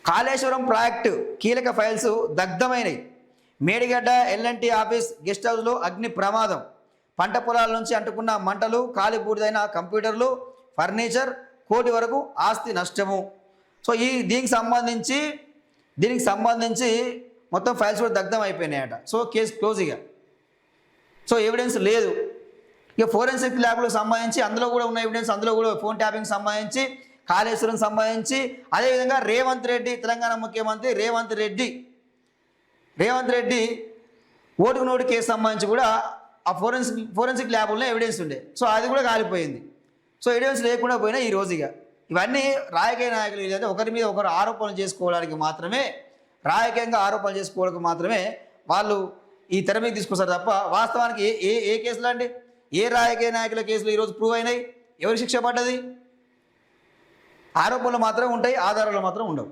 Kaleshwaram project కీలక files దగ్ధమైనవి. Medigadda LNT office guest హౌస్లో అగ్ని ప్రమాదం. పంట పొలాల నుంచి అంటుకున్న మంటలు, కాలి బూడిదైన కంప్యూటర్లు, ఫర్నిచర్, కోటి వరకు ఆస్తి నష్టము. సో దీనికి సంబంధించి మొత్తం ఫైల్స్ కూడా దగ్ధం అయిపోయినాయట. So case close. So evidence లేదు. ఇక ఫోరెన్సిక్ ల్యాబ్లకు సంబంధించి అందులో కూడా ఉన్న ఎవిడెన్స్, అందులో కూడా ఫోన్ ట్యాపింగ్ సంబంధించి, కాళేశ్వరం సంబంధించి, అదేవిధంగా రేవంత్ రెడ్డి, తెలంగాణ ముఖ్యమంత్రి రేవంత్ రెడ్డి ఓటుకు నోటు కేసు సంబంధించి కూడా ఆ ఫోరెన్సిక్ ల్యాబ్లో ఎవిడెన్స్ ఉండే. సో అది కూడా కాలిపోయింది. సో ఎవిడెన్స్ లేకుండా పోయినా ఈ రోజుగా ఇవన్నీ రాజకీయ నాయకులు ఏదైతే ఒకరి మీద ఒకరు ఆరోపణలు చేసుకోవడానికి మాత్రమే వాళ్ళు ఈ తెర మీద తీసుకొస్తారు తప్ప వాస్తవానికి ఏ కేసులు అండి, ఏ రాజకీయ నాయకుల కేసులు ఈరోజు ప్రూవ్ అయినాయి? ఎవరికి శిక్ష పడ్డది? ఆరోపణలు మాత్రం ఉంటాయి, ఆధారాలు మాత్రం ఉండవు.